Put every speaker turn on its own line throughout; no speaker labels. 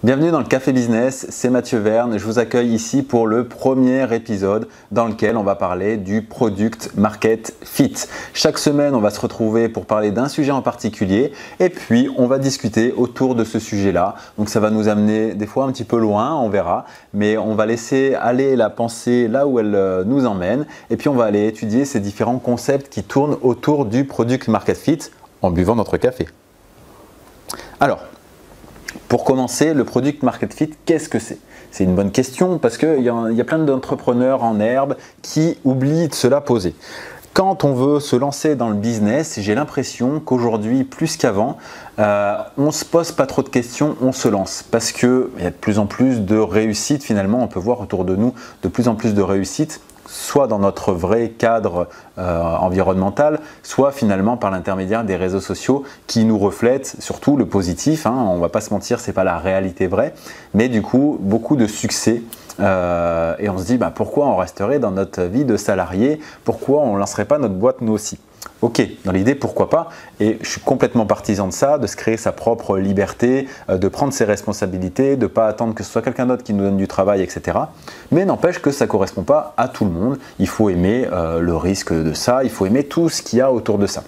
Bienvenue dans le Café Business, c'est Mathieu Verne. Je vous accueille ici pour le premier épisode dans lequel on va parler du Product Market Fit. Chaque semaine, on va se retrouver pour parler d'un sujet en particulier et puis on va discuter autour de ce sujet-là. Donc ça va nous amener des fois un petit peu loin, on verra, mais on va laisser aller la pensée là où elle nous emmène et puis on va aller étudier ces différents concepts qui tournent autour du Product Market Fit en buvant notre café. Alors, pour commencer, le Product Market Fit, qu'est-ce que c'est? C'est une bonne question parce qu'il y a plein d'entrepreneurs en herbe qui oublient de se la poser. Quand on veut se lancer dans le business, j'ai l'impression qu'aujourd'hui, plus qu'avant, on ne se pose pas trop de questions, on se lance. Parce qu'il y a de plus en plus de réussite finalement, on peut voir autour de nous de plus en plus de réussite, soit dans notre vrai cadre environnemental, soit finalement par l'intermédiaire des réseaux sociaux qui nous reflètent surtout le positif. On ne va pas se mentir, ce n'est pas la réalité vraie, mais du coup, beaucoup de succès. Et on se dit, pourquoi on resterait dans notre vie de salarié? Pourquoi on ne lancerait pas notre boîte nous aussi? Ok, dans l'idée, pourquoi pas? Et je suis complètement partisan de ça, de se créer sa propre liberté, de prendre ses responsabilités, de ne pas attendre que ce soit quelqu'un d'autre qui nous donne du travail, etc. Mais n'empêche que ça ne correspond pas à tout le monde. Il faut aimer le risque de ça, il faut aimer tout ce qu'il y a autour de ça.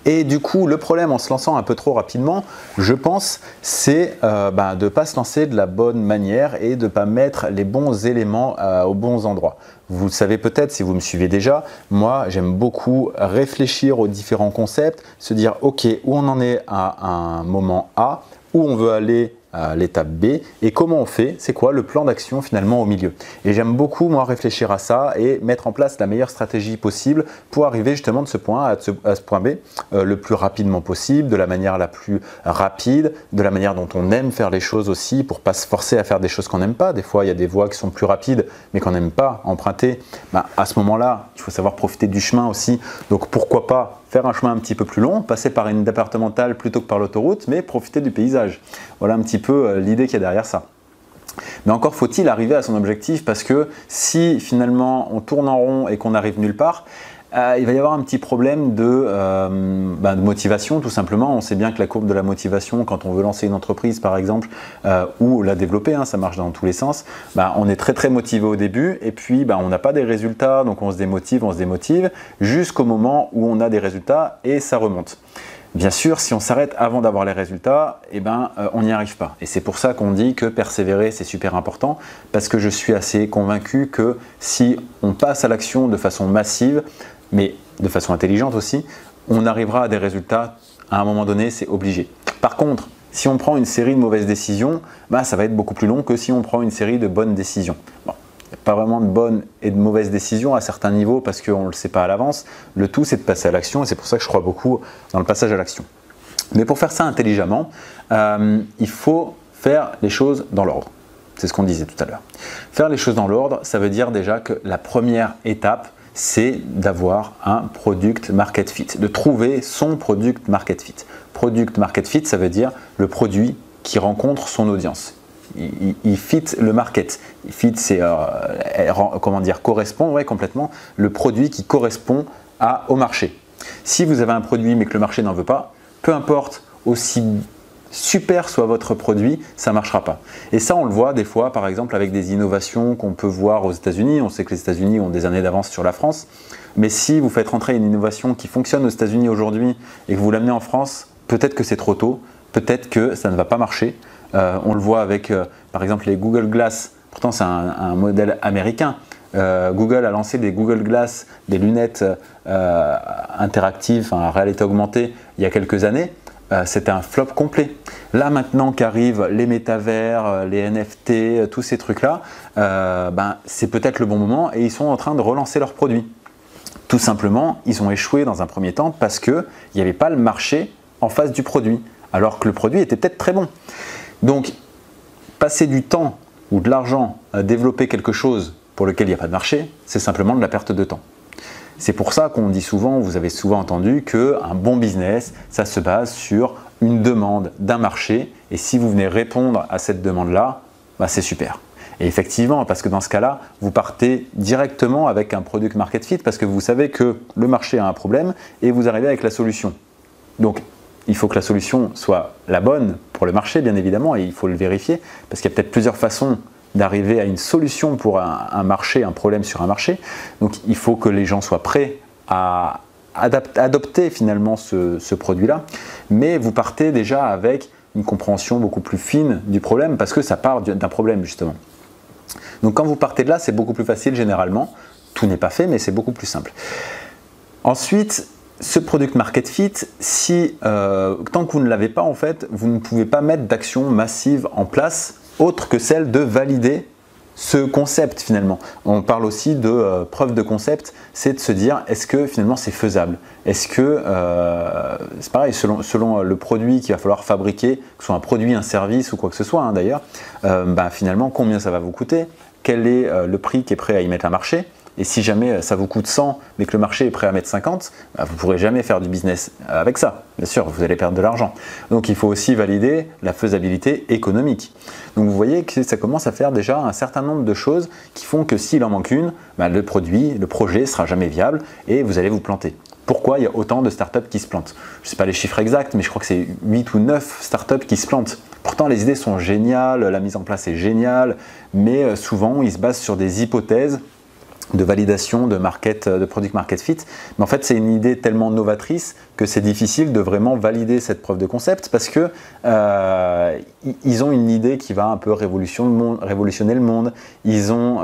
Et du coup, le problème en se lançant un peu trop rapidement, je pense, c'est de ne pas se lancer de la bonne manière et de ne pas mettre les bons éléments aux bons endroits. Vous le savez peut-être si vous me suivez déjà, moi j'aime beaucoup réfléchir aux différents concepts, se dire ok, où on en est à un moment A, où on veut aller à l'étape B et comment on fait, c'est quoi le plan d'action finalement au milieu. Et j'aime beaucoup moi réfléchir à ça et mettre en place la meilleure stratégie possible pour arriver justement de ce point A à ce point B le plus rapidement possible, de la manière la plus rapide, de la manière dont on aime faire les choses aussi pour ne pas se forcer à faire des choses qu'on n'aime pas. Des fois il y a des voies qui sont plus rapides mais qu'on n'aime pas emprunter. À ce moment-là, il faut savoir profiter du chemin aussi. Donc pourquoi pas faire un chemin un petit peu plus long, passer par une départementale plutôt que par l'autoroute, mais profiter du paysage. Voilà un petit peu l'idée qu'il y a derrière ça. Mais encore faut-il arriver à son objectif parce que si finalement on tourne en rond et qu'on n'arrive nulle part, il va y avoir un petit problème de motivation tout simplement. On sait bien que la courbe de la motivation quand on veut lancer une entreprise par exemple ou la développer, ça marche dans tous les sens, on est très motivé au début et puis on n'a pas des résultats donc on se démotive jusqu'au moment où on a des résultats et ça remonte. Bien sûr, si on s'arrête avant d'avoir les résultats, on n'y arrive pas. Et c'est pour ça qu'on dit que persévérer, c'est super important, parce que je suis assez convaincu que si on passe à l'action de façon massive, mais de façon intelligente aussi, on arrivera à des résultats à un moment donné, c'est obligé. Par contre, si on prend une série de mauvaises décisions, ça va être beaucoup plus long que si on prend une série de bonnes décisions. Bon. Il n'y a pas vraiment de bonnes et de mauvaises décisions à certains niveaux parce qu'on ne le sait pas à l'avance. Le tout, c'est de passer à l'action et c'est pour ça que je crois beaucoup dans le passage à l'action. Mais pour faire ça intelligemment, il faut faire les choses dans l'ordre. C'est ce qu'on disait tout à l'heure. Faire les choses dans l'ordre, ça veut dire déjà que la première étape, c'est d'avoir un Product Market Fit, de trouver son Product Market Fit. Product Market Fit, ça veut dire le produit qui rencontre son audience. Il fit le market. Il fit, c'est correspond complètement le produit qui correspond au marché. Si vous avez un produit mais que le marché n'en veut pas, peu importe aussi super soit votre produit, ça ne marchera pas. Et ça, on le voit des fois, par exemple, avec des innovations qu'on peut voir aux États-Unis. On sait que les États-Unis ont des années d'avance sur la France. Mais si vous faites rentrer une innovation qui fonctionne aux États-Unis aujourd'hui et que vous l'amenez en France, peut-être que c'est trop tôt, peut-être que ça ne va pas marcher. On le voit avec, par exemple, les Google Glass. Pourtant, c'est un modèle américain. Google a lancé des Google Glass, des lunettes interactives, à réalité augmentée, il y a quelques années. C'était un flop complet. Là maintenant qu'arrivent les métavers, les NFT, tous ces trucs-là, c'est peut-être le bon moment et ils sont en train de relancer leurs produits. Tout simplement, ils ont échoué dans un premier temps parce qu'il n'y avait pas le marché en face du produit, alors que le produit était peut-être très bon. Donc, passer du temps ou de l'argent à développer quelque chose pour lequel il n'y a pas de marché, c'est simplement de la perte de temps. C'est pour ça qu'on dit souvent, vous avez souvent entendu qu'un bon business, ça se base sur une demande d'un marché et si vous venez répondre à cette demande-là, c'est super. Et effectivement, parce que dans ce cas-là, vous partez directement avec un Product Market Fit parce que vous savez que le marché a un problème et vous arrivez avec la solution. Donc, il faut que la solution soit la bonne pour le marché, bien évidemment, et il faut le vérifier, parce qu'il y a peut-être plusieurs façons d'arriver à une solution pour un marché, un problème sur un marché. Donc il faut que les gens soient prêts à adopter finalement ce produit-là, mais vous partez déjà avec une compréhension beaucoup plus fine du problème, parce que ça part d'un problème justement. Donc quand vous partez de là, c'est beaucoup plus facile généralement. Tout n'est pas fait, mais c'est beaucoup plus simple. Ensuite, ce Product Market Fit, tant que vous ne l'avez pas en fait, vous ne pouvez pas mettre d'action massive en place autre que celle de valider ce concept finalement. On parle aussi de preuve de concept, c'est de se dire est-ce que finalement c'est faisable? Est-ce que, c'est pareil, selon le produit qu'il va falloir fabriquer, que ce soit un produit, un service ou quoi que ce soit d'ailleurs, finalement combien ça va vous coûter? Quel est le prix qui est prêt à y mettre un marché? Et si jamais ça vous coûte 100 mais que le marché est prêt à mettre 50, vous ne pourrez jamais faire du business avec ça. Bien sûr, vous allez perdre de l'argent. Donc il faut aussi valider la faisabilité économique. Donc vous voyez que ça commence à faire déjà un certain nombre de choses qui font que s'il en manque une, le projet ne sera jamais viable et vous allez vous planter. Pourquoi il y a autant de startups qui se plantent? Je ne sais pas les chiffres exacts, mais je crois que c'est 8 ou 9 startups qui se plantent. Pourtant, les idées sont géniales, la mise en place est géniale, mais souvent, ils se basent sur des hypothèses de validation de product market fit. Mais en fait, c'est une idée tellement novatrice que c'est difficile de vraiment valider cette preuve de concept parce que ils ont une idée qui va un peu révolutionner le monde. Ils n'ont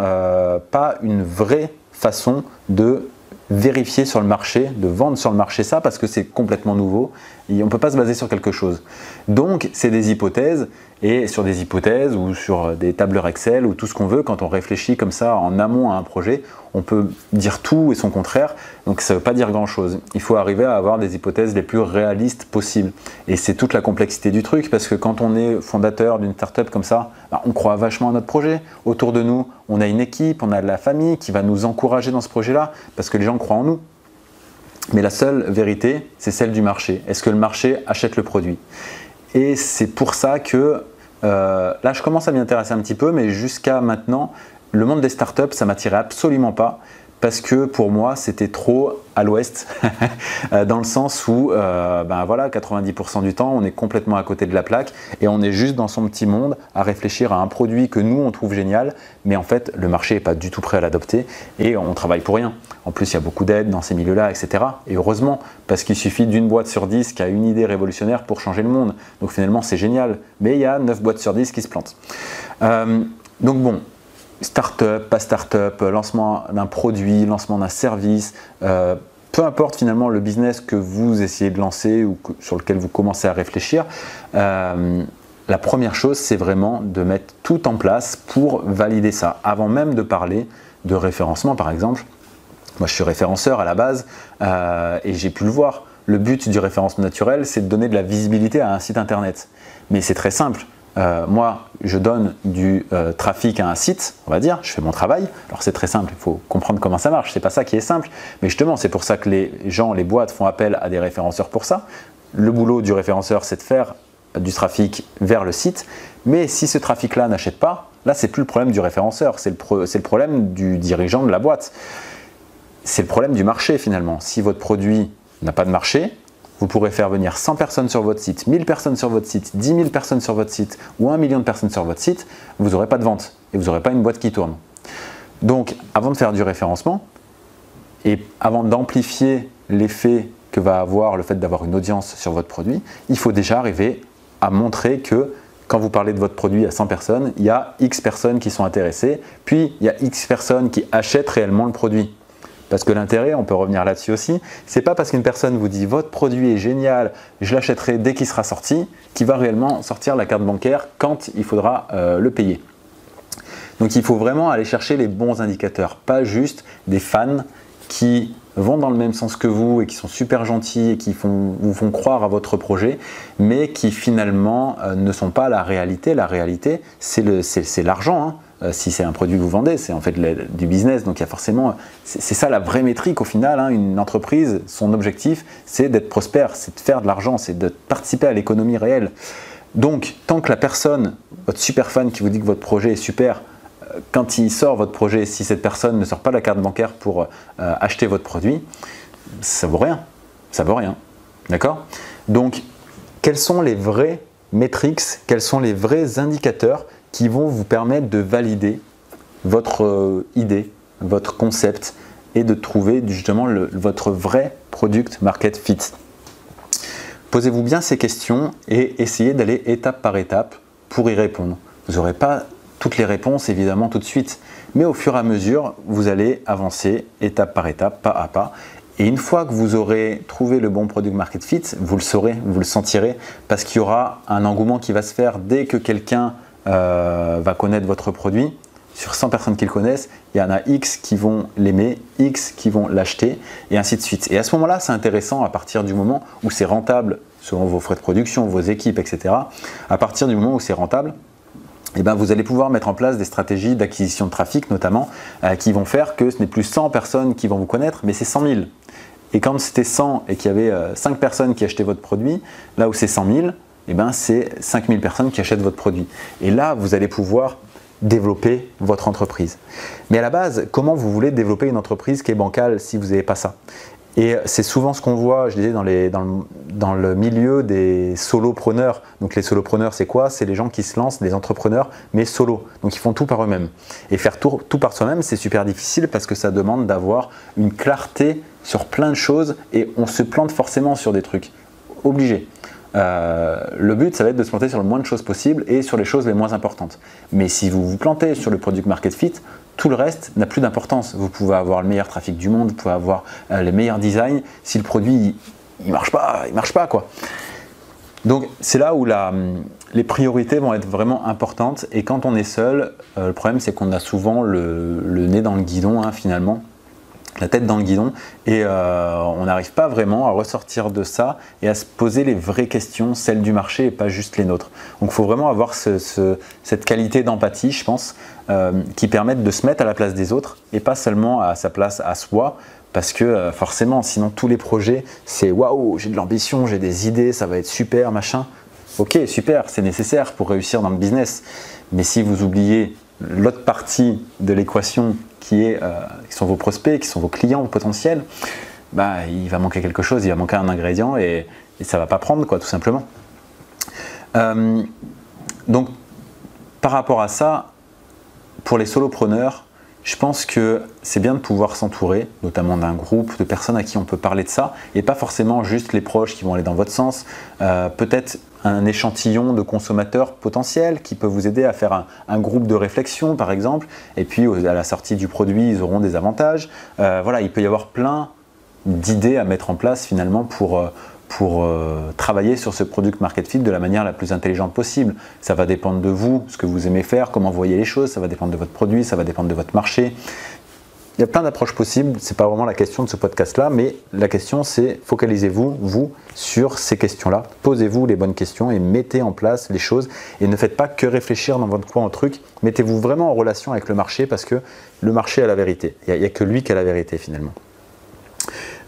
pas une vraie façon de vérifier sur le marché, de vendre sur le marché ça parce que c'est complètement nouveau et on ne peut pas se baser sur quelque chose. Donc c'est des hypothèses et sur des hypothèses ou sur des tableurs Excel ou tout ce qu'on veut, quand on réfléchit comme ça en amont à un projet, on peut dire tout et son contraire, donc ça ne veut pas dire grand chose. Il faut arriver à avoir des hypothèses les plus réalistes possibles et c'est toute la complexité du truc parce que quand on est fondateur d'une startup comme ça, on croit vachement à notre projet. Autour de nous, on a une équipe, on a de la famille qui va nous encourager dans ce projet-là parce que les gens croient en nous. Mais la seule vérité, c'est celle du marché. Est-ce que le marché achète le produit? Et c'est pour ça que là, je commence à m'y intéresser un petit peu, mais jusqu'à maintenant, le monde des startups, ça ne m'attirait absolument pas parce que pour moi, c'était trop à l'ouest, dans le sens où voilà, 90% du temps, on est complètement à côté de la plaque et on est juste dans son petit monde à réfléchir à un produit que nous, on trouve génial, mais en fait, le marché n'est pas du tout prêt à l'adopter et on travaille pour rien. En plus, il y a beaucoup d'aides dans ces milieux-là, etc. Et heureusement, parce qu'il suffit d'une boîte sur 10 qui a une idée révolutionnaire pour changer le monde. Donc finalement, c'est génial. Mais il y a 9 boîtes sur 10 qui se plantent. Donc bon, start-up, pas start-up, lancement d'un produit, lancement d'un service, peu importe finalement le business que vous essayez de lancer ou sur lequel vous commencez à réfléchir, la première chose, c'est vraiment de mettre tout en place pour valider ça. Avant même de parler de référencement, par exemple. Moi, je suis référenceur à la base et j'ai pu le voir. Le but du référencement naturel, c'est de donner de la visibilité à un site internet. Mais c'est très simple. Moi, je donne du trafic à un site, on va dire, je fais mon travail. Alors c'est très simple, il faut comprendre comment ça marche, c'est pas ça qui est simple. Mais justement, c'est pour ça que les gens, les boîtes font appel à des référenceurs pour ça. Le boulot du référenceur, c'est de faire du trafic vers le site. Mais si ce trafic-là n'achète pas, là, c'est plus le problème du référenceur, c'est le problème du dirigeant de la boîte. C'est le problème du marché finalement. Si votre produit n'a pas de marché, vous pourrez faire venir 100 personnes sur votre site, 1000 personnes sur votre site, 10 000 personnes sur votre site ou 1 million de personnes sur votre site, vous n'aurez pas de vente et vous n'aurez pas une boîte qui tourne. Donc, avant de faire du référencement et avant d'amplifier l'effet que va avoir le fait d'avoir une audience sur votre produit, il faut déjà arriver à montrer que quand vous parlez de votre produit à 100 personnes, il y a X personnes qui sont intéressées, puis il y a X personnes qui achètent réellement le produit. Parce que l'intérêt, on peut revenir là-dessus aussi, c'est pas parce qu'une personne vous dit votre produit est génial, je l'achèterai dès qu'il sera sorti, qu'il va réellement sortir la carte bancaire quand il faudra le payer. Donc il faut vraiment aller chercher les bons indicateurs, pas juste des fans qui vont dans le même sens que vous et qui sont super gentils et qui vous font croire à votre projet, mais qui finalement ne sont pas la réalité. La réalité, c'est l'argent. Hein. Si c'est un produit que vous vendez, c'est en fait du business, donc il y a forcément, c'est ça la vraie métrique au final, hein. Une entreprise, son objectif, c'est d'être prospère, c'est de faire de l'argent, c'est de participer à l'économie réelle. Donc, tant que la personne, votre super fan qui vous dit que votre projet est super, quand il sort votre projet, si cette personne ne sort pas la carte bancaire pour acheter votre produit, ça vaut rien, d'accord? Donc, quels sont les vrais métriques, quels sont les vrais indicateurs qui vont vous permettre de valider votre idée, votre concept et de trouver justement votre vrai product market fit. Posez-vous bien ces questions et essayez d'aller étape par étape pour y répondre. Vous n'aurez pas toutes les réponses évidemment tout de suite, mais au fur et à mesure, vous allez avancer étape par étape, pas à pas. Et une fois que vous aurez trouvé le bon product market fit, vous le saurez, vous le sentirez, parce qu'il y aura un engouement qui va se faire dès que quelqu'un va connaître votre produit. Sur 100 personnes qui le connaissent, il y en a X qui vont l'aimer, X qui vont l'acheter, et ainsi de suite. Et à ce moment-là, c'est intéressant à partir du moment où c'est rentable, selon vos frais de production, vos équipes, etc. À partir du moment où c'est rentable, eh ben, vous allez pouvoir mettre en place des stratégies d'acquisition de trafic, notamment, qui vont faire que ce n'est plus 100 personnes qui vont vous connaître, mais c'est 100 000. Et quand c'était 100 et qu'il y avait 5 personnes qui achetaient votre produit, là où c'est 100 000, eh ben, c'est 5 000 personnes qui achètent votre produit. Et là, vous allez pouvoir développer votre entreprise. Mais à la base, comment vous voulez développer une entreprise qui est bancale si vous n'avez pas ça? Et c'est souvent ce qu'on voit, je disais, dans le milieu des solopreneurs. Donc les solopreneurs, c'est quoi? C'est les gens qui se lancent, des entrepreneurs, mais solo. Donc ils font tout par eux-mêmes. Et faire tout par soi-même, c'est super difficile parce que ça demande d'avoir une clarté sur plein de choses et on se plante forcément sur des trucs. Obligé. Le but, ça va être de se planter sur le moins de choses possible et sur les choses les moins importantes. Mais si vous vous plantez sur le product market fit, tout le reste n'a plus d'importance. Vous pouvez avoir le meilleur trafic du monde, vous pouvez avoir les meilleurs designs. Si le produit il marche pas quoi. Donc c'est là où les priorités vont être vraiment importantes. Et quand on est seul, le problème c'est qu'on a souvent le nez dans le guidon finalement. La tête dans le guidon et on n'arrive pas vraiment à ressortir de ça et à se poser les vraies questions, celles du marché et pas juste les nôtres. Donc il faut vraiment avoir cette qualité d'empathie, je pense, qui permette de se mettre à la place des autres et pas seulement à sa place à soi, parce que forcément, sinon tous les projets, c'est waouh, j'ai de l'ambition, j'ai des idées, ça va être super, machin. Ok, super, c'est nécessaire pour réussir dans le business. Mais si vous oubliez l'autre partie de l'équation qui sont vos prospects, qui sont vos clients potentiels, bah, il va manquer quelque chose, il va manquer un ingrédient et ça ne va pas prendre, quoi, tout simplement. Donc, par rapport à ça, pour les solopreneurs, je pense que c'est bien de pouvoir s'entourer, notamment d'un groupe de personnes à qui on peut parler de ça, et pas forcément juste les proches qui vont aller dans votre sens. Peut-être un échantillon de consommateurs potentiels qui peut vous aider à faire un groupe de réflexion, par exemple, et puis à la sortie du produit, ils auront des avantages. Voilà, il peut y avoir plein d'idées à mettre en place finalement pour travailler sur ce product market fit de la manière la plus intelligente possible. Ça va dépendre de vous, ce que vous aimez faire, comment vous voyez les choses, ça va dépendre de votre produit, ça va dépendre de votre marché. Il y a plein d'approches possibles, ce n'est pas vraiment la question de ce podcast-là, mais la question c'est focalisez-vous, vous, sur ces questions-là. Posez-vous les bonnes questions et mettez en place les choses et ne faites pas que réfléchir dans votre coin au truc. Mettez-vous vraiment en relation avec le marché parce que le marché a la vérité. Il n'y a que lui qui a la vérité finalement.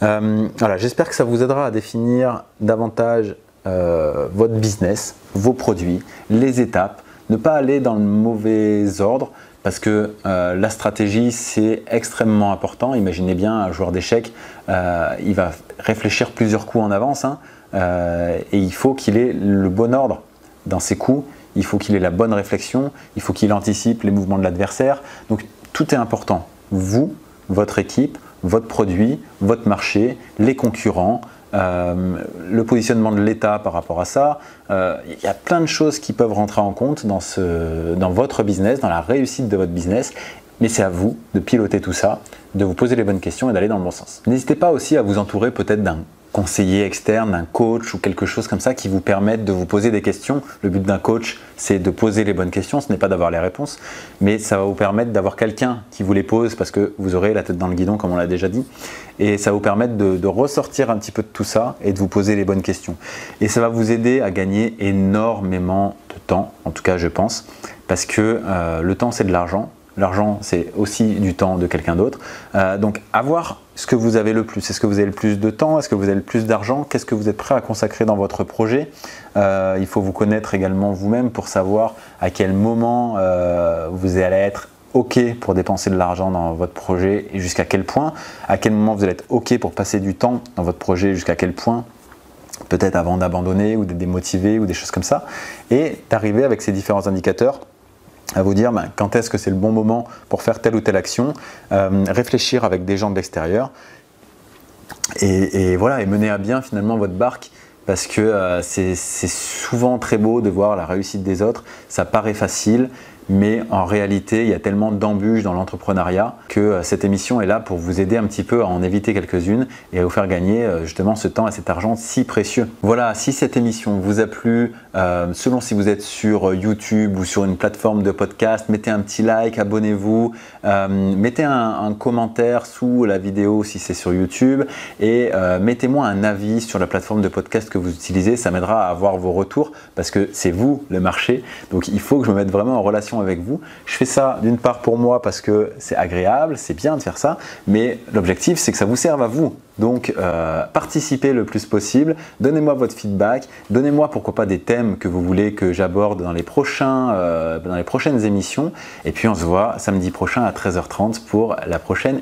Voilà, j'espère que ça vous aidera à définir davantage votre business, vos produits, les étapes, ne pas aller dans le mauvais ordre parce que la stratégie c'est extrêmement important. Imaginez bien un joueur d'échecs, il va réfléchir plusieurs coups en avance et il faut qu'il ait le bon ordre dans ses coups, il faut qu'il ait la bonne réflexion, il faut qu'il anticipe les mouvements de l'adversaire. Donc tout est important, vous, votre équipe, votre produit, votre marché, les concurrents, le positionnement de l'État par rapport à ça. Il y a plein de choses qui peuvent rentrer en compte dans votre business, dans la réussite de votre business. Mais c'est à vous de piloter tout ça, de vous poser les bonnes questions et d'aller dans le bon sens. N'hésitez pas aussi à vous entourer peut-être d'un conseiller externe, un coach ou quelque chose comme ça qui vous permette de vous poser des questions. Le but d'un coach, c'est de poser les bonnes questions, ce n'est pas d'avoir les réponses, mais ça va vous permettre d'avoir quelqu'un qui vous les pose parce que vous aurez la tête dans le guidon comme on l'a déjà dit, et ça va vous permettre de ressortir un petit peu de tout ça et de vous poser les bonnes questions. Et ça va vous aider à gagner énormément de temps, en tout cas je pense, parce que le temps c'est de l'argent. L'argent, c'est aussi du temps de quelqu'un d'autre. Donc, avoir ce que vous avez le plus. Est-ce que vous avez le plus de temps? Est-ce que vous avez le plus d'argent? Qu'est-ce que vous êtes prêt à consacrer dans votre projet? Il faut vous connaître également vous-même pour savoir à quel moment vous allez être OK pour dépenser de l'argent dans votre projet et jusqu'à quel point. À quel moment vous allez être OK pour passer du temps dans votre projet et jusqu'à quel point. peut-être avant d'abandonner ou d'être démotivé ou des choses comme ça, et d'arriver avec ces différents indicateurs à vous dire quand est-ce que c'est le bon moment pour faire telle ou telle action, réfléchir avec des gens de l'extérieur et voilà, et mener à bien finalement votre barque, parce que c'est souvent très beau de voir la réussite des autres, ça paraît facile, mais en réalité, il y a tellement d'embûches dans l'entrepreneuriat que cette émission est là pour vous aider un petit peu à en éviter quelques-unes et à vous faire gagner justement ce temps et cet argent si précieux. Voilà, si cette émission vous a plu, selon si vous êtes sur YouTube ou sur une plateforme de podcast, mettez un petit like, abonnez-vous, mettez un commentaire sous la vidéo si c'est sur YouTube et mettez-moi un avis sur la plateforme de podcast que vous utilisez, ça m'aidera à avoir vos retours parce que c'est vous le marché, donc il faut que je me mette vraiment en relation avec vous. Je fais ça d'une part pour moi parce que c'est agréable, c'est bien de faire ça, mais l'objectif c'est que ça vous serve à vous. Donc participez le plus possible, donnez-moi votre feedback, donnez-moi pourquoi pas des thèmes que vous voulez que j'aborde dans les prochaines émissions, et puis on se voit samedi prochain à 13h30 pour la prochaine.